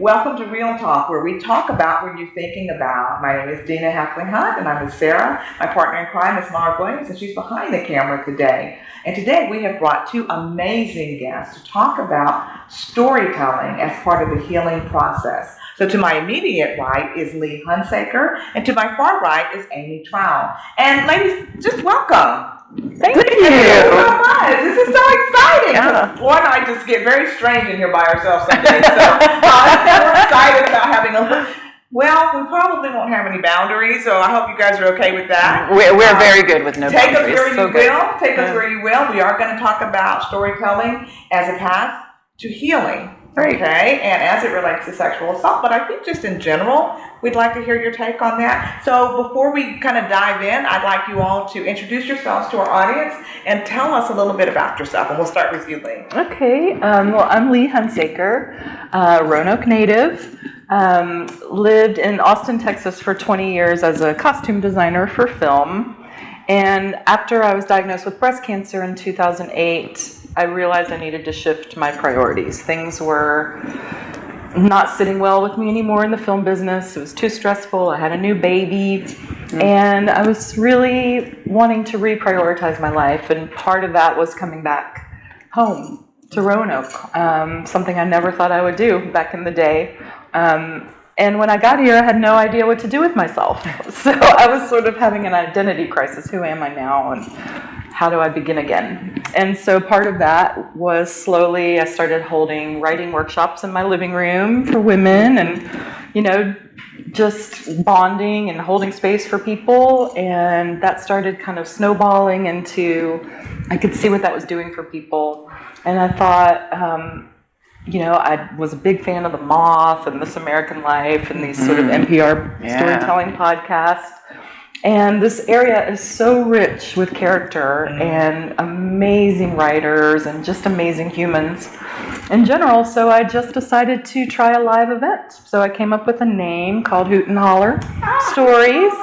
Welcome to Real Talk, where we talk about what you're thinking about. My name is Dina Laura, and I'm with SARA. My partner in crime is Laura Williams, and she's behind the camera today. And today we have brought two amazing guests to talk about storytelling as part of the healing process. So to my immediate right is Hunsacker, and to my far right is Amy Trowell. And ladies, just welcome. Thank you so much. This is so exciting. Yeah. Laura and I just get very strange in here by ourselves some days. So we're excited about having well, we probably won't have any boundaries, so I hope you guys are okay with that. We're very good with no boundaries. Take us where you will. We are going to talk about storytelling as a path to healing. Right. Okay, and as it relates to sexual assault, but I think just in general, we'd like to hear your take on that. So before we kind of dive in, I'd like you all to introduce yourselves to our audience and tell us a little bit about yourself. And we'll start with you, Lee. Okay, well, I'm Lee Hunsacker, Roanoke native. Lived in Austin, Texas for 20 years as a costume designer for film. And after I was diagnosed with breast cancer in 2008, I realized I needed to shift my priorities. Things were not sitting well with me anymore in the film business. It was too stressful. I had a new baby, and I was really wanting to reprioritize my life. And part of that was coming back home to Roanoke, something I never thought I would do back in the day. And when I got here, I had no idea what to do with myself. So I was sort of having an identity crisis. Who am I now, and how do I begin again? And so part of that was slowly I started holding writing workshops in my living room for women, and, just bonding and holding space for people. And that started kind of snowballing into, I could see what that was doing for people. And I thought, I was a big fan of The Moth and This American Life and these sort of NPR storytelling podcasts. And this area is so rich with character and amazing writers and just amazing humans in general. So I just decided to try a live event. So I came up with a name called Hoot and Holler Stories.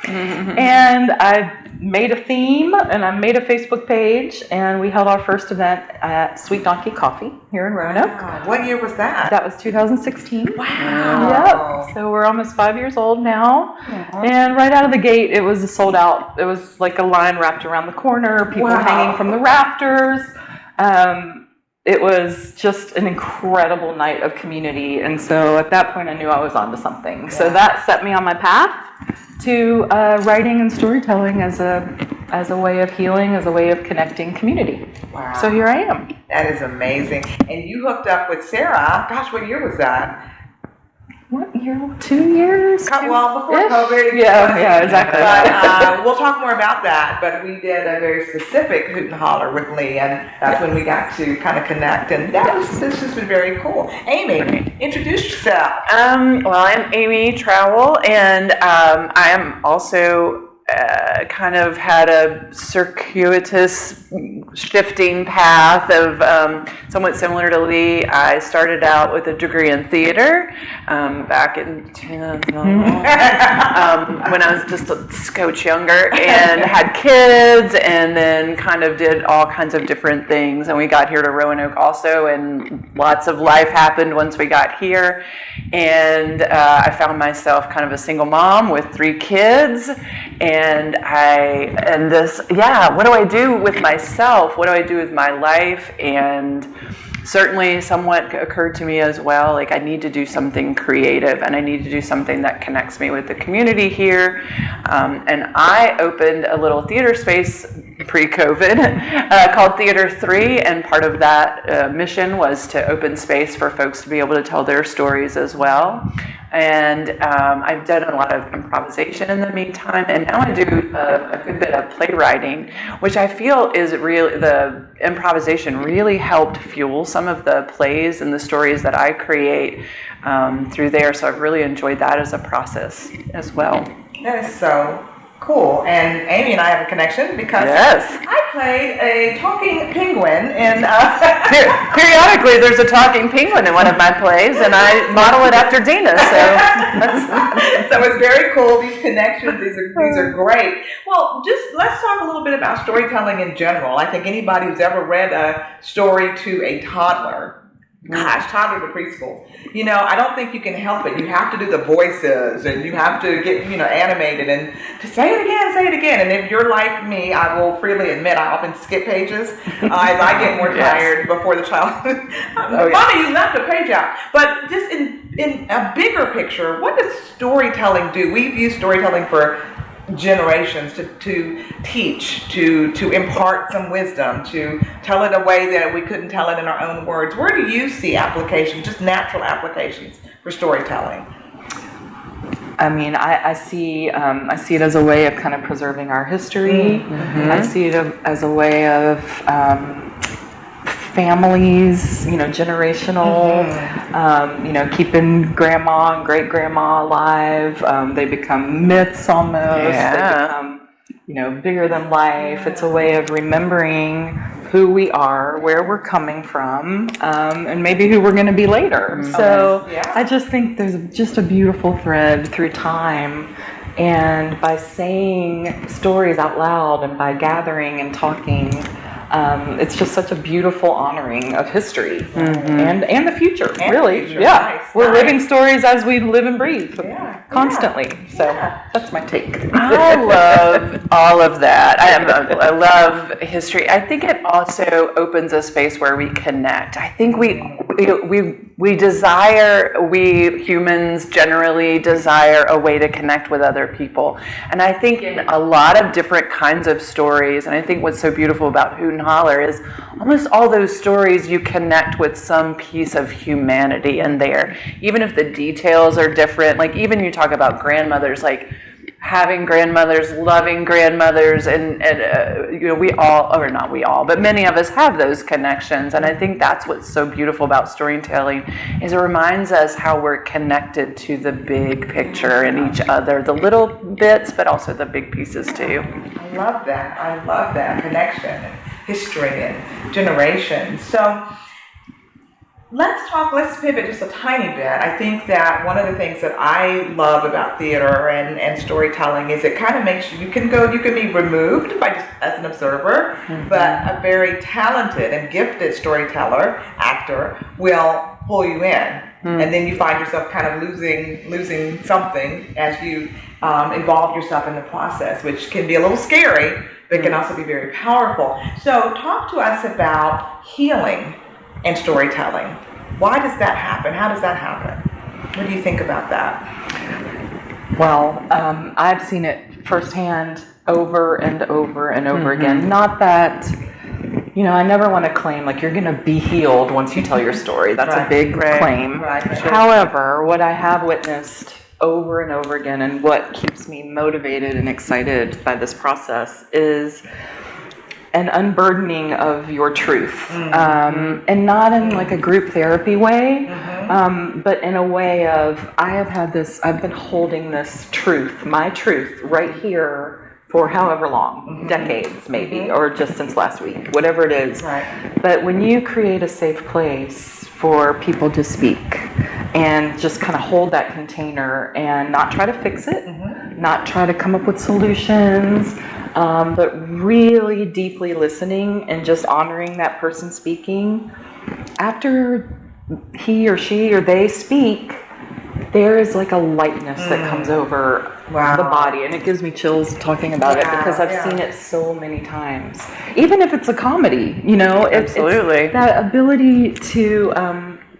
And I made a theme, and I made a Facebook page, and we held our first event at Sweet Donkey Coffee here in Roanoke. Wow. What year was that? That was 2016. Wow. Yep. So we're almost 5 years old now. And right out of the gate, it was sold out. It was like a line wrapped around the corner, people hanging from the rafters. It was just an incredible night of community. And so at that point, I knew I was onto something. So that set me on my path to writing and storytelling as a way of healing, as a way of connecting community. Wow. So here I am. That is amazing. And you hooked up with SARA. Gosh, what year was that? What year? 2 years? Well, before COVID. Yeah, exactly. But we'll talk more about that. But we did a very specific Hoot and Holler with Lee, and that's when we got to kind of connect. And this has been very cool. Amy, introduce yourself. Well, I'm Amy Trowell, and I am also kind of had a circuitous shifting path of somewhat similar to Lee. I started out with a degree in theater back in 2009 when I was just a scotch younger, and had kids, and then kind of did all kinds of different things. And we got here to Roanoke also, and lots of life happened once we got here. And I found myself kind of a single mom with 3 kids, and what do I do with myself? What do I do with my life? And certainly somewhat occurred to me as well, like I need to do something creative, and I need to do something that connects me with the community here. And I opened a little theater space pre-COVID called Theater 3, and part of that mission was to open space for folks to be able to tell their stories as well. And I've done a lot of improvisation in the meantime, and now I do a good bit of playwriting, which I feel is really, the improvisation really helped fuel some of the plays and the stories that I create through there. So I've really enjoyed that as a process as well. That is so cool. And Amy and I have a connection because I played a talking penguin in periodically there's a talking penguin in one of my plays, and I model it after Dina, so it's very cool. These connections, these are great. Well, just let's talk a little bit about storytelling in general. I think anybody who's ever read a story to a toddler Gosh, toddler to preschool. I don't think you can help it. You have to do the voices, and you have to get, animated, and to say it again. And if you're like me, I will freely admit I often skip pages as I get more tired before the child. Mommy, you left a page out. But just in a bigger picture, what does storytelling do? We've used storytelling for generations to teach, to impart some wisdom, to tell it a way that we couldn't tell it in our own words. Where do you see applications, just natural applications for storytelling? I mean, I see it as a way of kind of preserving our history. Mm-hmm. I see it as a way of families, generational, keeping grandma and great grandma alive. They become myths almost. They become, bigger than life. It's a way of remembering who we are, where we're coming from, and maybe who we're going to be later. So I just think there's just a beautiful thread through time. And by saying stories out loud and by gathering and talking, it's just such a beautiful honoring of history and the future, really. Nice. We're living stories as we live and breathe constantly. So that's my take. I love all of that. I love history. I think it also opens a space where we connect. I think we humans generally desire a way to connect with other people. And I think in a lot of different kinds of stories, and I think what's so beautiful about Hoot and Holler is almost all those stories you connect with some piece of humanity in there. Even if the details are different, like even you talk about grandmothers, like having grandmothers, loving grandmothers, and we all, or not we all, but many of us have those connections. And I think that's what's so beautiful about storytelling is it reminds us how we're connected to the big picture and each other, the little bits, but also the big pieces too. I love that connection and history and generations. So let's pivot just a tiny bit. I think that one of the things that I love about theater and storytelling is it kind of makes you can be removed by just as an observer, but a very talented and gifted storyteller, actor, will pull you in. And then you find yourself kind of losing something as you involve yourself in the process, which can be a little scary, but can also be very powerful. So talk to us about healing and storytelling. Why does that happen? How does that happen? What do you think about that? Well, I've seen it firsthand over and over and over again. Not that, I never want to claim like you're going to be healed once you tell your story. That's a big claim. Right. However, what I have witnessed over and over again and what keeps me motivated and excited by this process is an unburdening of your truth, and not in like a group therapy way, but in a way of I've been holding this truth, my truth, right here for however long, decades maybe, or just since last week, whatever it is. Right. But when you create a safe place for people to speak and just kind of hold that container and not try to fix it, not try to come up with solutions, but really deeply listening and just honoring that person speaking. After he or she or they speak, there is like a lightness that comes over the body, and it gives me chills talking about it because I've seen it so many times. Even if it's a comedy, absolutely, it's that ability to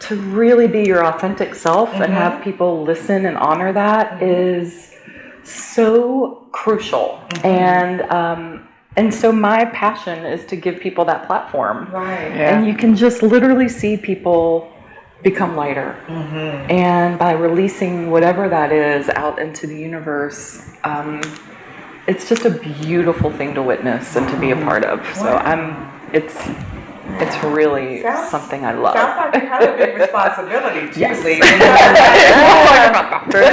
really be your authentic self and have people listen and honor that is so crucial. And so my passion is to give people that platform. Right. Yeah. And you can just literally see people become lighter. And by releasing whatever that is out into the universe, it's just a beautiful thing to witness and to be a part of. So it's really something I love. Sounds like you have a big responsibility too, Lee. For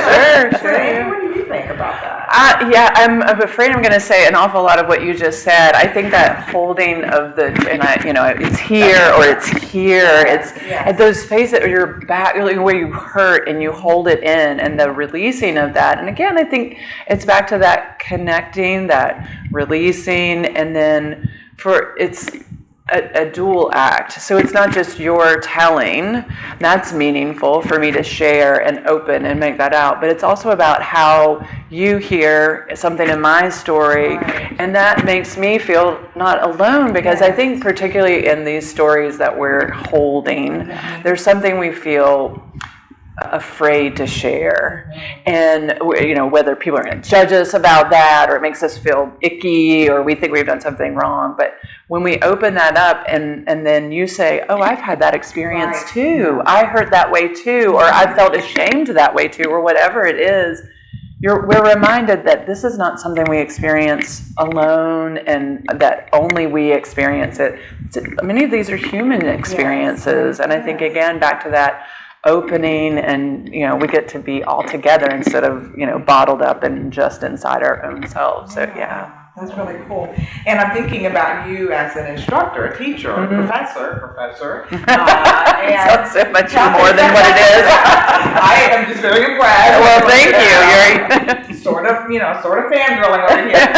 sure. What do you think about that? I'm afraid I'm going to say an awful lot of what you just said. I think that holding of it's here or it's here. It's at those spaces that your back, where you hurt, and you hold it in, and the releasing of that. And again, I think it's back to that connecting, that releasing, and then a dual act. So it's not just your telling. That's meaningful for me to share and open and make that out. But it's also about how you hear something in my story. Right. And that makes me feel not alone, because I think particularly in these stories that we're holding, there's something we feel afraid to share, and whether people are going to judge us about that, or it makes us feel icky, or we think we've done something wrong. But when we open that up, and then you say, oh, I've had that experience too, I hurt that way too, or I felt ashamed that way too, or whatever it is, we're reminded that this is not something we experience alone, and that only we experience it. Many of these are human experiences, and I think, again, back to that opening, and we get to be all together instead of bottled up and just inside our own selves. So that's really cool. And I'm thinking about you as an instructor, a teacher, professor. And so much more than what it is. I am just very impressed. Well, thank you. You're sort of fangirling over here.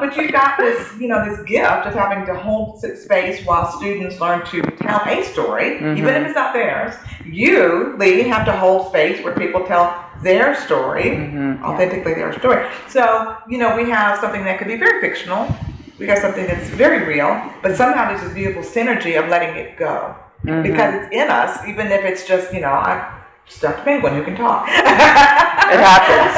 But you've got this, this gift of having to hold space while students learn to tell a story, even if it's not theirs. You, Lee, have to hold space where people tell their story, authentically their story. So, we have something that could be very fictional. We got something that's very real, but somehow there's this beautiful synergy of letting it go. Because it's in us, even if it's just, I stuffed penguin who can talk. It happens.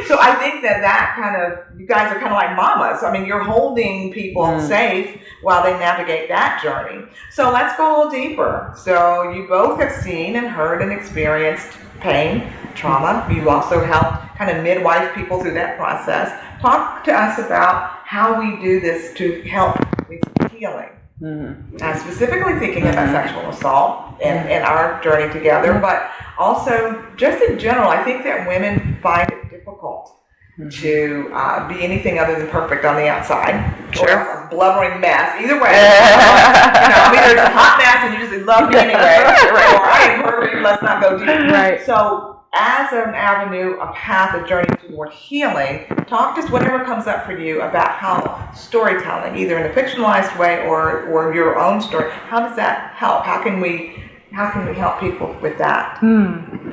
So I think that kind of, you guys are kind of like mamas. I mean, you're holding people safe while they navigate that journey. So let's go a little deeper. So you both have seen and heard and experienced pain, trauma. You also helped kind of midwife people through that process. Talk to us about how we do this to help with healing. I'm specifically thinking about sexual assault and our journey together, but also just in general, I think that women find it difficult to be anything other than perfect on the outside, or a blubbering mess. Either way, either it's a hot mess and you just love me anyway, or I am perfect. Let's not go deep. Right. So, as an avenue, a path, a journey toward healing, talk to us whatever comes up for you about how storytelling, either in a fictionalized way or your own story, how does that help? How can we help people with that?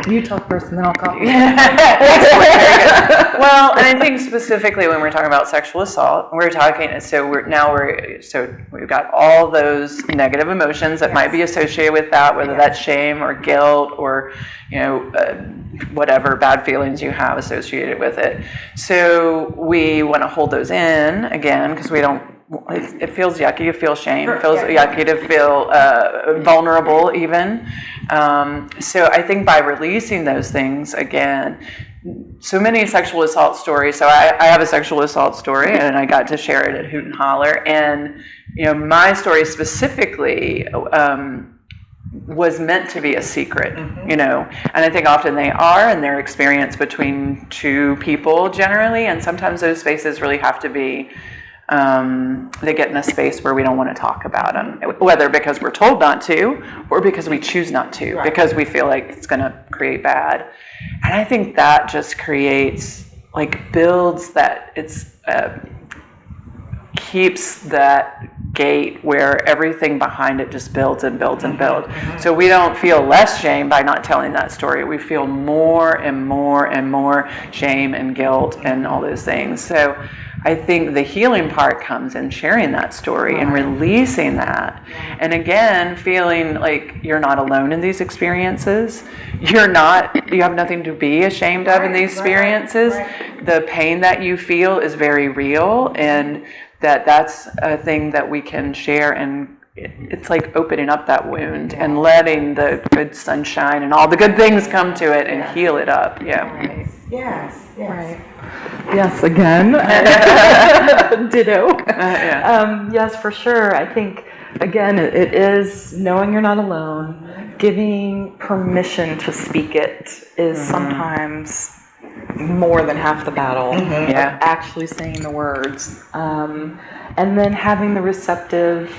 You talk first, and then I'll comment. Well, and I think specifically when we're talking about sexual assault, we're talking. So we've got all those negative emotions that might be associated with that, whether that's shame or guilt or whatever bad feelings you have associated with it. So we want to hold those in again, because we don't. It feels yucky to feel shame. It feels yucky to feel vulnerable even. So I think by releasing those things again, so many sexual assault stories. So I have a sexual assault story, and I got to share it at Hoot and Holler. And my story specifically was meant to be a secret, and I think often they are, and they're experienced between two people generally, and sometimes those spaces really have to be. They get in a space where we don't want to talk about them, whether because we're told not to or because we choose not to, because we feel like it's going to create bad. And I think that just creates, builds that, keeps that gate where everything behind it just builds and builds and builds. So we don't feel less shame by not telling that story. We feel more and more and more shame and guilt and all those things. So I think the healing part comes in sharing that story and releasing that. And again, feeling like you're not alone in these experiences. You have nothing to be ashamed of in these experiences. The pain that you feel is very real, and that's a thing that we can share, and it's like opening up that wound and letting the good sunshine and all the good things come to it and heal it up. Yes. Right. Yes, again. Ditto. Yes, for sure. I think, again, it is knowing you're not alone. Giving permission to speak it is sometimes more than half the battle. Of actually saying the words. And then having the receptive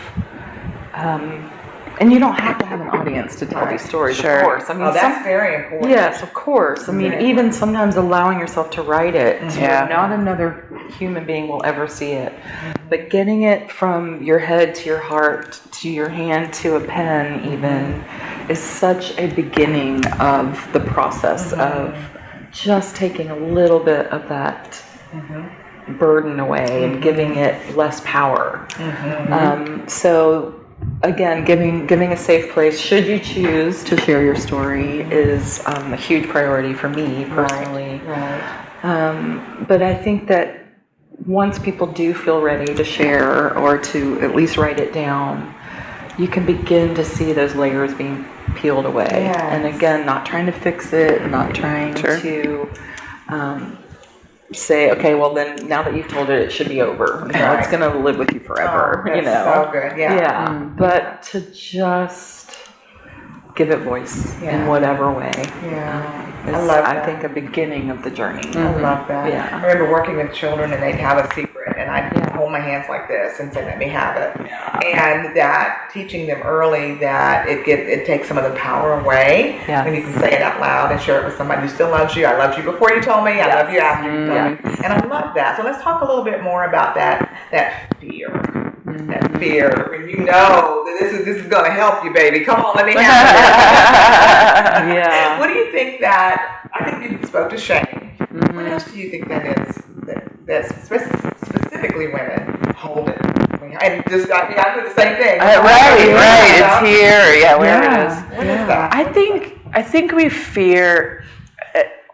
And you don't have to have an audience to tell these stories, Sure. of course. I mean, that's very important. Yes, of course. I mean, even sometimes allowing yourself to write it, Yeah. not another human being will ever see it, but getting it from your head to your heart to your hand to a pen even is such a beginning of the process of just taking a little bit of that burden away and giving it less power. So again, giving a safe place, should you choose to share your story, is a huge priority for me personally. But I think that once people do feel ready to share or to at least write it down, you can begin to see those layers being peeled away. And again, not trying to fix it, not trying to say, okay, well then, now that you've told it, it should be over. You know, it's going to live with you forever. That's so good. But to just give it voice in whatever way. I love that. I think a beginning of the journey. I love that. I remember working with children and they'd have a secret and I'd hold my hands like this and say, let me have it. And that teaching them early that it takes some of the power away when you can say it out loud and share it with somebody who still loves you. I loved you before you told me. I love you after you told me. And I love that. So let's talk a little bit more about that fear. That fear when you know that this is going to help you, baby. Come on, let me have it. What do you think that? I think you spoke to shame. What else do you think that is? That specifically women hold it. And just I do the same thing. Right. It's here. Where it is. What is that? I think we fear.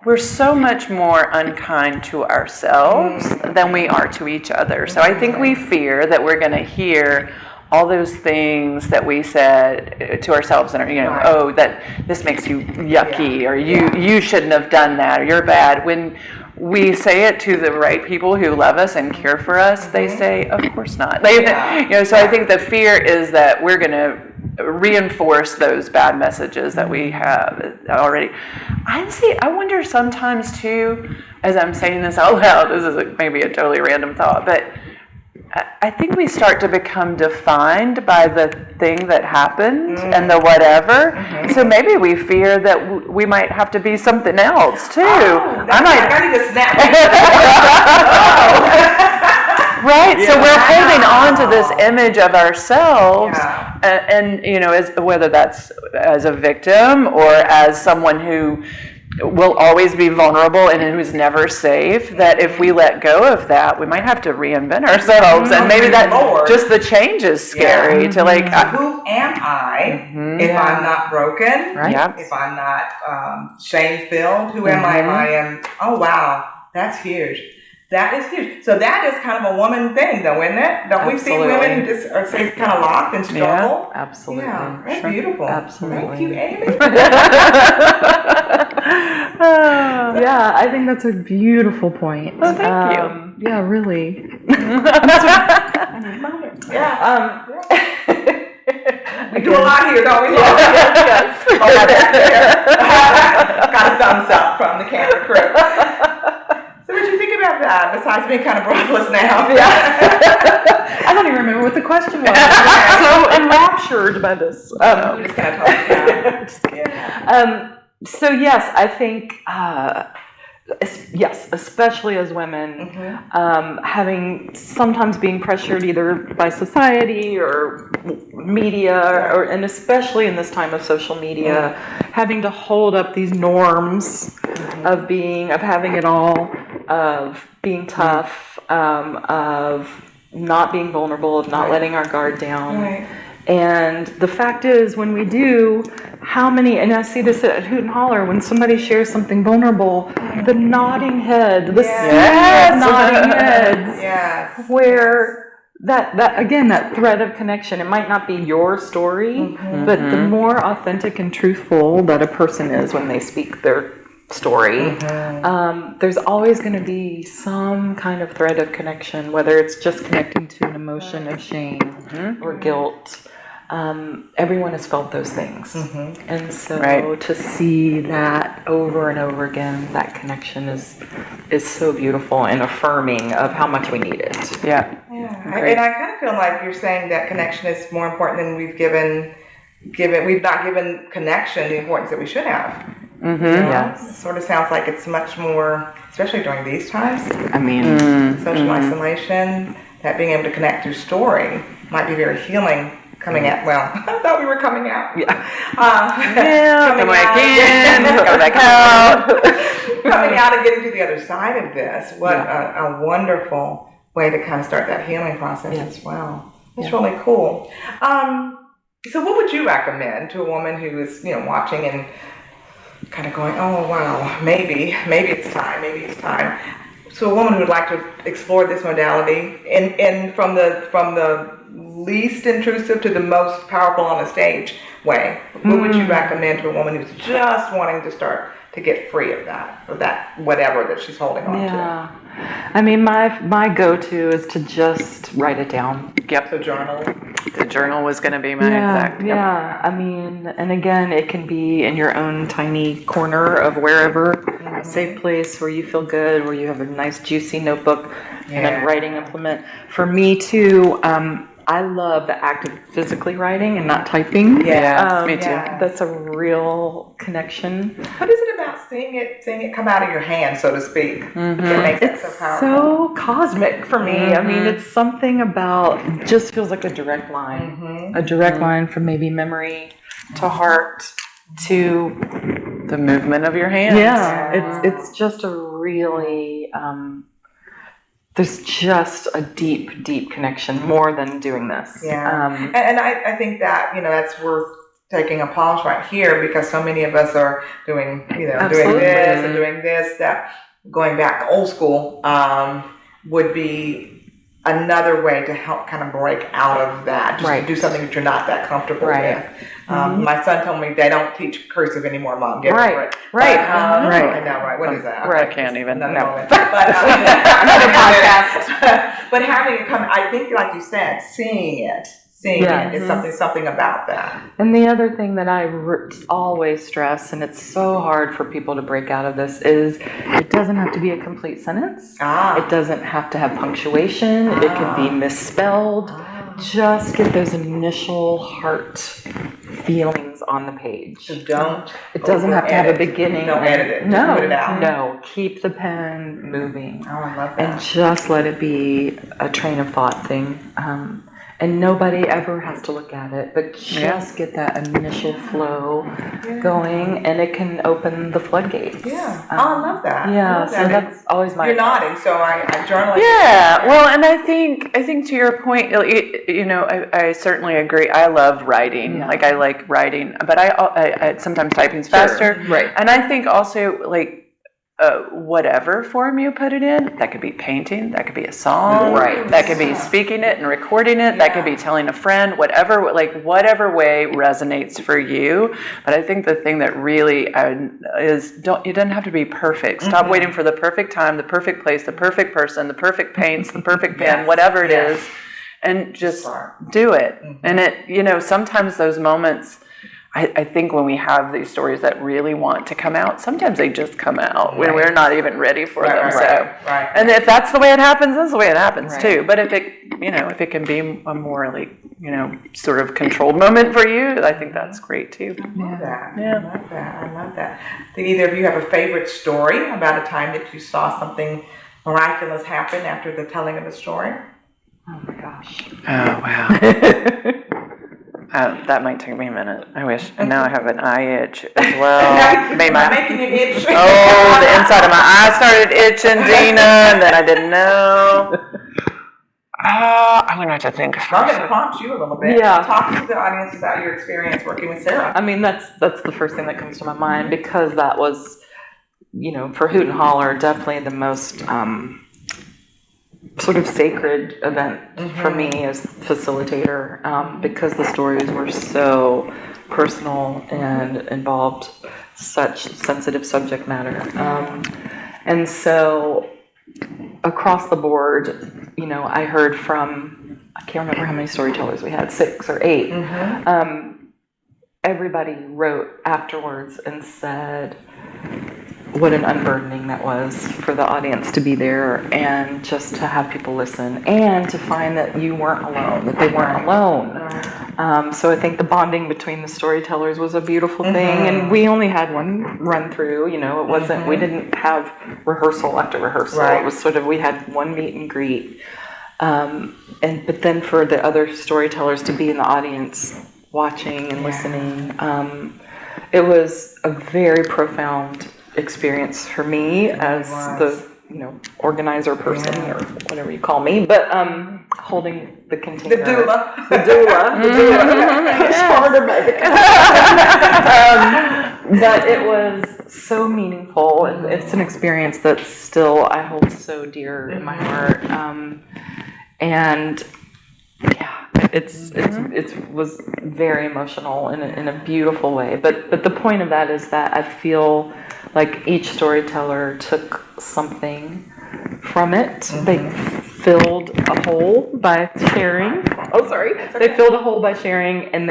We're so much more unkind to ourselves than we are to each other. So I think we fear that we're going to hear all those things that we said to ourselves, and oh, that this makes you yucky, or you shouldn't have done that, or you're bad. When we say it to the right people who love us and care for us, they say, of course not. So I think the fear is that we're going to reinforce those bad messages that we have already. I wonder sometimes too, as I'm saying this out loud, this is maybe a totally random thought, but I think we start to become defined by the thing that happened and the whatever. So maybe we fear that we might have to be something else too. I need to snap. Right, so we're holding on to this image of ourselves, and as whether that's as a victim or as someone who will always be vulnerable and who's never safe, that if we let go of that, we might have to reinvent ourselves, and maybe that just the change is scary to like. Who am I if I'm not broken? If I'm not shame-filled, who am I? If I am. Oh wow, that's huge. That is huge. So that is kind of a woman thing, though, isn't it? Don't we see women who just are kind of locked and struggle? Absolutely. Yeah, that's beautiful. Absolutely. Thank you, Amy. I think that's a beautiful point. Oh, thank you. Yeah, really. We do a lot here, don't we? Yes. Got a thumbs up from the camera crew. So what do you think about that, besides being kind of breathless now? I don't even remember what the question was. I'm so enraptured by this. We just kind of talked. So yes, I think, especially as women, having sometimes being pressured either by society or media, and especially in this time of social media, having to hold up these norms of having it all, of being tough, of not being vulnerable, of not letting our guard down. And the fact is, when we do, and I see this at Hoot and Holler, when somebody shares something vulnerable, the nodding head, the nodding heads, where that thread of connection, it might not be your story, but the more authentic and truthful that a person is when they speak their story, there's always going to be some kind of thread of connection, whether it's just connecting to an emotion of shame or guilt. Everyone has felt those things, and so to see that over and over again, that connection is so beautiful and affirming of how much we need it. And I kind of feel like you're saying that connection is more important than we've given we've not given connection the importance that we should have. Mm-hmm. Yes. It sort of sounds like it's much more, especially during these times, I mean, social isolation, that being able to connect through story might be very healing coming out. Well, I thought we were coming out. yeah. Come back in, go back out. Coming out and getting to the other side of this. What a wonderful way to kind of start that healing process as well. It's really cool. So what would you recommend to a woman who is, watching and kind of going, oh wow, maybe it's time. So a woman who would like to explore this modality and from the least intrusive to the most powerful on the stage way, what would you recommend to a woman who's just wanting to start to get free of that whatever that she's holding on to? I mean, my go-to is to just write it down. Yep. So journal. The journal was going to be my exact. Yep. Yeah. I mean, and again, it can be in your own tiny corner of wherever, a safe place where you feel good, where you have a nice juicy notebook and a writing implement. For me too, I love the act of physically writing and not typing. Yeah, me too. That's a real connection. What is it about seeing it come out of your hand, so to speak? Mm-hmm. That makes it It's so powerful. so cosmic for me. I mean, it's something about, just feels like a direct line. A direct line from maybe memory to heart to The movement of your hands. Yeah, it's just a really, there's just a deep, deep connection more than doing this. Yeah. And I think that, that's worth taking a pause right here because so many of us are doing, doing this and doing this, that going back old school would be another way to help kind of break out of that. Just to do something that you're not that comfortable with. My son told me they don't teach cursive anymore, Mom. Get over it. Right. I know, right? What is that? I can't even. No. No. But, Another podcast. But having it come, I think, like you said, seeing it is something about that. And the other thing that I always stress, and it's so hard for people to break out of this, is it doesn't have to be a complete sentence. It doesn't have to have punctuation. It can be misspelled. Just get those initial heart feelings on the page. So don't. It doesn't have to have a beginning. Don't edit it. No, Just put it out. No. Keep the pen moving. Oh, I love that. And just let it be a train of thought thing. And nobody ever has to look at it, but just get that initial flow going, and it can open the floodgates. Yeah. I love that. Yeah, so that's always my. You're nodding, so I journal. Yeah, well, and I think to your point, I certainly agree. I love writing. Yeah. Like I like writing, but I sometimes typing's faster. Right. And I think also whatever form you put it in, that could be painting, that could be a song, that could be speaking it and recording it, that could be telling a friend, whatever way resonates for you. But I think the thing that really is, it doesn't have to be perfect. Stop waiting for the perfect time, the perfect place, the perfect person, the perfect paints, the perfect pen, whatever it is, and just do it. And it, sometimes those moments, I think when we have these stories that really want to come out, sometimes they just come out when we're not even ready for them. Right. And if that's the way it happens, that's the way it happens too. But if it can be a more sort of controlled moment for you, I think that's great too. I love that. I love that. Do either of you have a favorite story about a time that you saw something miraculous happen after the telling of the story? Oh my gosh. Oh wow. That might take me a minute. I wish. And now I have an eye itch as well. Making you itch. Oh, the inside of my eye started itching, Dina, and then I didn't know. I'm going to have to think. I'm going to prompt you a little bit. Yeah. Talk to the audience about your experience working with SARA. I mean, that's the first thing that comes to my mind, because that was, for Hoot and Holler, definitely the most sort of sacred event for me as facilitator, because the stories were so personal and involved such sensitive subject matter. And so across the board, I heard from, I can't remember how many storytellers we had, 6 or 8. Everybody wrote afterwards and said what an unburdening that was for the audience to be there, and just to have people listen, and to find that you weren't alone, that they weren't alone. So I think the bonding between the storytellers was a beautiful thing, and we only had one run through. You know, it wasn't. We didn't have rehearsal after rehearsal. Right. It was sort of, we had one meet and greet, but then for the other storytellers to be in the audience watching and listening, it was a very profound experience for me as the organizer person or whatever you call me, but holding the container. The doula. Started by the but it was so meaningful. It's an experience that still I hold so dear in my heart. And yeah, it was very emotional in a beautiful way. But the point of that is that I feel like each storyteller took something from it. They filled a hole by sharing. Oh, sorry. They filled a hole by sharing, and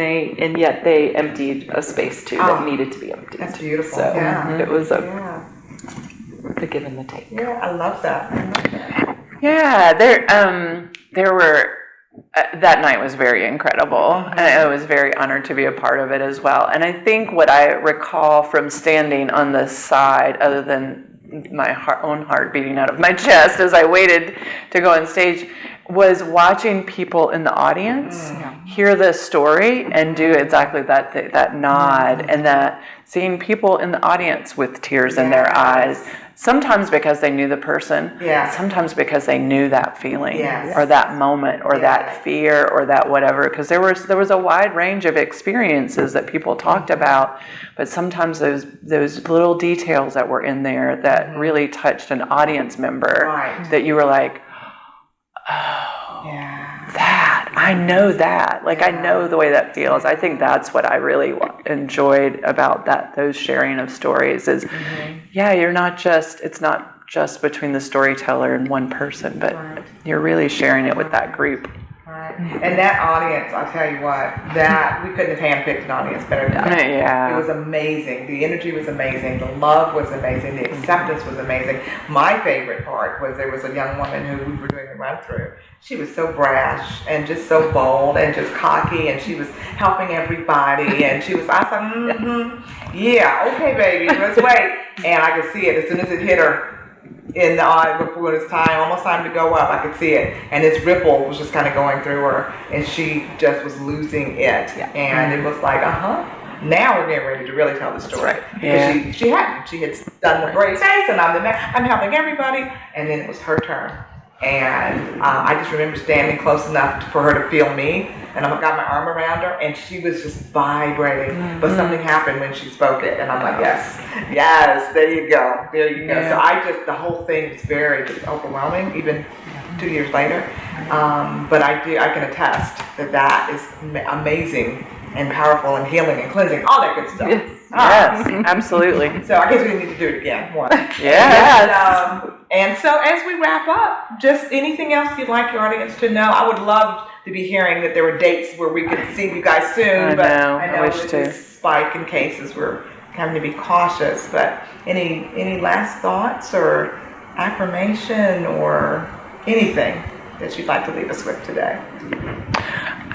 yet they emptied a space too that needed to be emptied. That's beautiful. So it was the give and the take. Yeah, I love that. Yeah, there were. That night was very incredible, and I was very honored to be a part of it as well. And I think what I recall from standing on the side, other than my own heart beating out of my chest as I waited to go on stage, was watching people in the audience hear the story and do exactly that nod, and that seeing people in the audience with tears in their eyes. Sometimes because they knew the person, sometimes because they knew that feeling or that moment or that fear or that whatever, because there was a wide range of experiences that people talked about, but sometimes those little details that were in there that really touched an audience member that you were like, that, I know that. Like, I know the way that feels. I think that's what I really enjoyed about those sharing of stories is, it's not just between the storyteller and one person, but you're really sharing it with that group. And that audience, I'll tell you what, that we couldn't have handpicked an audience better than that. It was amazing. The energy was amazing. The love was amazing. The acceptance was amazing. My favorite part was there was a young woman who we were doing the run through. She was so brash and just so bold and just cocky, and she was helping everybody. And I was like, yeah, okay, baby, let's wait. And I could see it as soon as it hit her in the eye before it's almost time to go up. I could see it, and this ripple was just kind of going through her, and she just was losing it. And it was like, now we're getting ready to really tell the story. Because she hadn't. She had done the brave face, and I'm helping everybody, and then it was her turn. And I just remember standing close enough for her to feel me, and I got my arm around her, and she was just vibrating. But something happened when she spoke it, and I'm like, yes, there you go. So the whole thing is very just overwhelming, even 2 years later. But I can attest that is amazing and powerful and healing and cleansing, all that good stuff. Yes, absolutely. So I guess we need to do it again. Yes. And so as we wrap up, just anything else you'd like your audience to know? I would love to be hearing that there were dates where we could see you guys soon. I know with this spike in cases, we're having to be cautious. But any last thoughts or affirmation or anything that you'd like to leave us with today?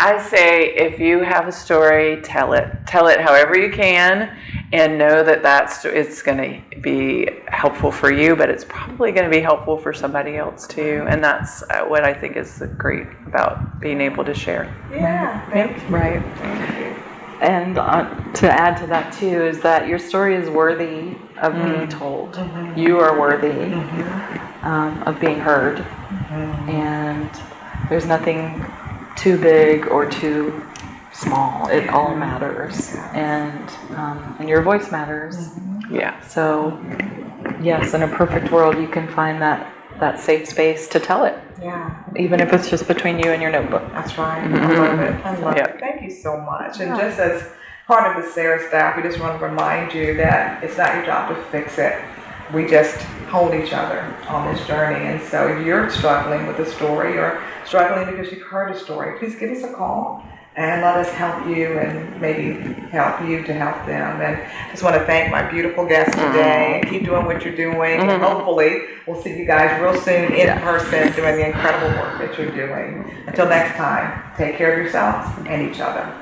I say, if you have a story, tell it however you can, and know that it's going to be helpful for you, but it's probably going to be helpful for somebody else too. And that's what I think is great about being able to share. Thank you. Right. And to add to that too is that your story is worthy of being told. You are worthy of being heard, and there's nothing too big or too small. It all matters, and your voice matters. So yes, in a perfect world, you can find that safe space to tell it. Even if it's just between you and your notebook. That's right. I love it. Thank you so much. And just as part of the SARA staff, we just want to remind you that it's not your job to fix it. We just hold each other on this journey. And so if you're struggling with a story or struggling because you've heard a story, please give us a call and let us help you and maybe help you to help them. And I just want to thank my beautiful guests today. Keep doing what you're doing. And hopefully we'll see you guys real soon in person doing the incredible work that you're doing. Until next time, take care of yourselves and each other.